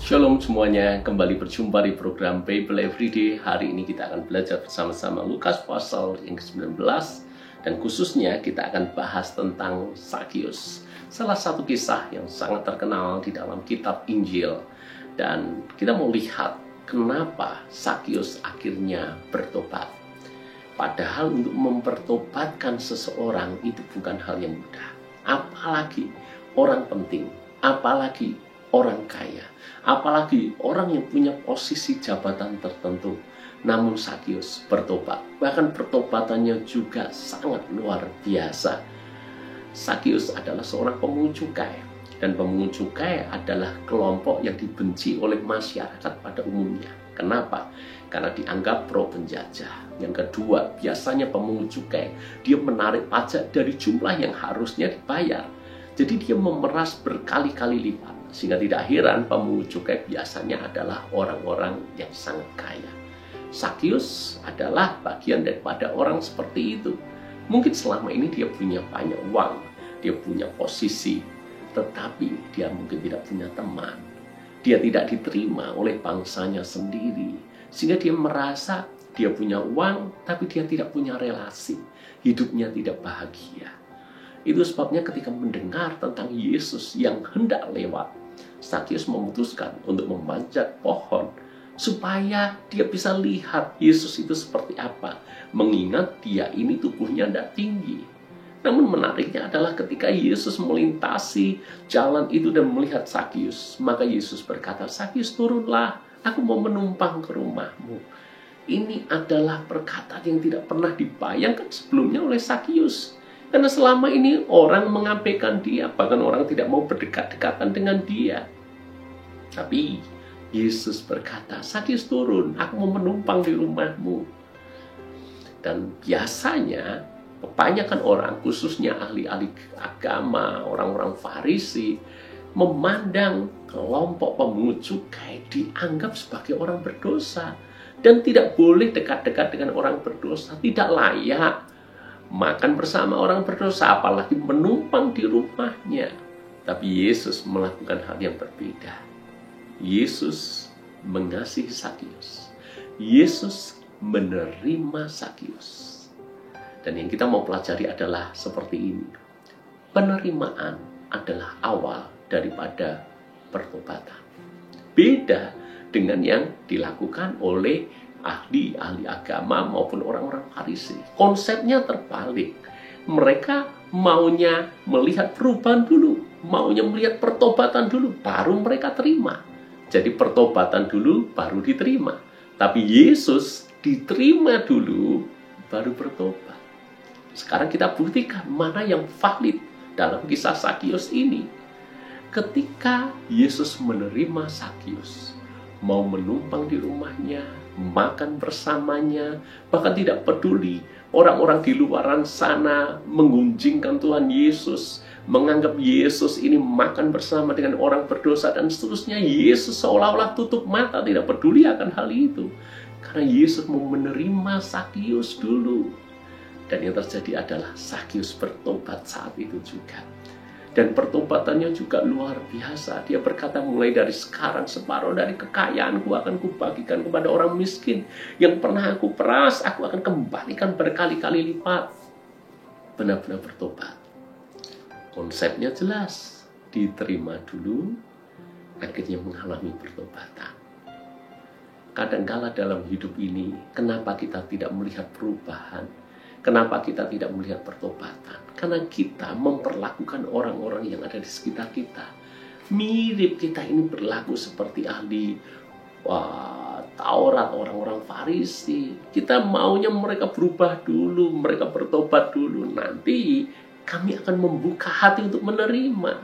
Shalom semuanya, kembali berjumpa di program Bible Everyday. Hari ini kita akan belajar bersama-sama Lukas pasal yang ke-19. Dan khususnya kita akan bahas tentang Sakius, salah satu kisah yang sangat terkenal di dalam kitab Injil. Dan kita mau lihat kenapa Sakius akhirnya bertobat. Padahal untuk mempertobatkan seseorang itu bukan hal yang mudah. Apalagi orang penting, apalagi orang kaya, apalagi orang yang punya posisi jabatan tertentu. Namun Sakius bertobat, bahkan pertobatannya juga sangat luar biasa. Sakius adalah seorang pemungut cukai, dan pemungut cukai adalah kelompok yang dibenci oleh masyarakat pada umumnya. Kenapa? Karena dianggap pro penjajah. Yang kedua, biasanya pemungut cukai dia menarik pajak dari jumlah yang harusnya dibayar. Jadi dia memeras berkali-kali lipat. Sehingga tidak heran pemungut cukai biasanya adalah orang-orang yang sangat kaya. Sakius adalah bagian daripada orang seperti itu. Mungkin selama ini dia punya banyak uang, dia punya posisi, tetapi dia mungkin tidak punya teman. Dia tidak diterima oleh bangsanya sendiri, sehingga dia merasa dia punya uang, tapi dia tidak punya relasi. Hidupnya tidak bahagia. Itu sebabnya ketika mendengar tentang Yesus yang hendak lewat, Sakius memutuskan untuk memanjat pohon supaya dia bisa lihat Yesus itu seperti apa. Mengingat dia ini tubuhnya tidak tinggi. Namun menariknya adalah ketika Yesus melintasi jalan itu dan melihat Sakius, maka Yesus berkata, "Sakius, turunlah, aku mau menumpang ke rumahmu." Ini adalah perkataan yang tidak pernah dibayangkan sebelumnya oleh Sakius. Karena selama ini orang mengabaikan dia, bahkan orang tidak mau berdekat-dekatan dengan dia. Tapi Yesus berkata, "Sakius, turun, aku mau menumpang di rumahmu." Dan biasanya kebanyakan orang, khususnya ahli-ahli agama, orang-orang Farisi, memandang kelompok pemungut cukai dianggap sebagai orang berdosa. Dan tidak boleh dekat-dekat dengan orang berdosa, tidak layak makan bersama orang berdosa, apalagi menumpang di rumahnya. Tapi Yesus melakukan hal yang berbeda. Yesus mengasihi Sakius. Yesus menerima Sakius. Dan yang kita mau pelajari adalah seperti ini. Penerimaan adalah awal daripada pertobatan. Beda dengan yang dilakukan oleh ahli agama maupun orang-orang Farisi. Konsepnya terbalik. Mereka maunya melihat perubahan dulu, maunya melihat pertobatan dulu, baru mereka terima. Jadi pertobatan dulu, baru diterima. Tapi Yesus diterima dulu, baru bertobat. Sekarang kita buktikan mana yang valid dalam kisah Sakius ini. Ketika Yesus menerima Sakius, mau menumpang di rumahnya, makan bersamanya, bahkan tidak peduli orang-orang di luaran sana menggunjingkan Tuhan Yesus, menganggap Yesus ini makan bersama dengan orang berdosa dan seterusnya. Yesus seolah-olah tutup mata, tidak peduli akan hal itu, karena Yesus mau menerima Sakius dulu. Dan yang terjadi adalah Sakius bertobat saat itu juga. Dan pertobatannya juga luar biasa. Dia berkata, "Mulai dari sekarang separuh dari kekayaanku akan kubagikan kepada orang miskin. Yang pernah aku peras, aku akan kembalikan berkali-kali lipat." Benar-benar bertobat. Konsepnya jelas. Diterima dulu, akhirnya mengalami pertobatan. Kadangkala dalam hidup ini, kenapa kita tidak melihat perubahan? Kenapa kita tidak melihat pertobatan? Karena kita memperlakukan orang-orang yang ada di sekitar kita. Mirip kita ini berlaku seperti ahli Taurat, orang-orang Farisi. Kita maunya mereka berubah dulu, mereka bertobat dulu. Nanti kami akan membuka hati untuk menerima.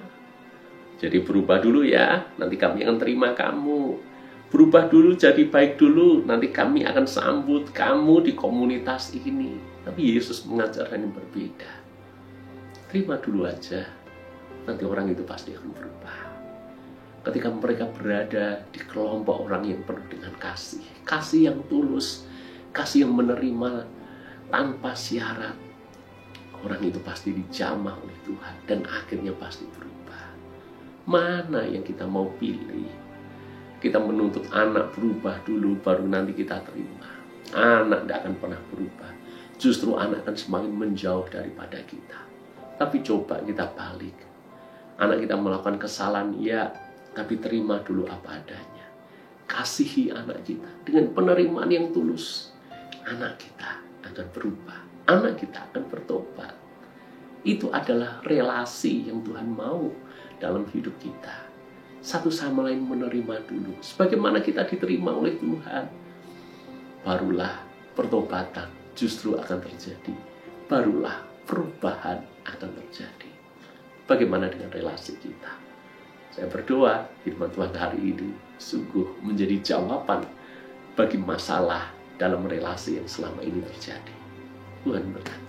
Jadi berubah dulu ya, nanti kami akan terima kamu. Berubah dulu, jadi baik dulu, nanti kami akan sambut kamu di komunitas ini. Tapi Yesus mengajarkan yang berbeda. Terima dulu aja, nanti orang itu pasti akan berubah. Ketika mereka berada di kelompok orang yang penuh dengan kasih, kasih yang tulus, kasih yang menerima tanpa syarat, orang itu pasti dijamah oleh Tuhan dan akhirnya pasti berubah. Mana yang kita mau pilih? kita menuntut anak berubah dulu baru nanti kita terima. Anak tidak akan pernah berubah. Justru anak akan semakin menjauh daripada kita. Tapi coba kita balik. Anak kita melakukan kesalahan, ya, tapi terima dulu apa adanya. Kasihi anak kita dengan penerimaan yang tulus. Anak kita akan berubah. Anak kita akan bertobat. Itu adalah relasi yang Tuhan mau dalam hidup kita. Satu sama lain menerima dulu. Sebagaimana kita diterima oleh Tuhan. Barulah pertobatan justru akan terjadi. Barulah perubahan akan terjadi. Bagaimana dengan relasi kita? Saya berdoa firman Tuhan hari ini sungguh menjadi jawaban bagi masalah dalam relasi yang selama ini terjadi. Tuhan berkati.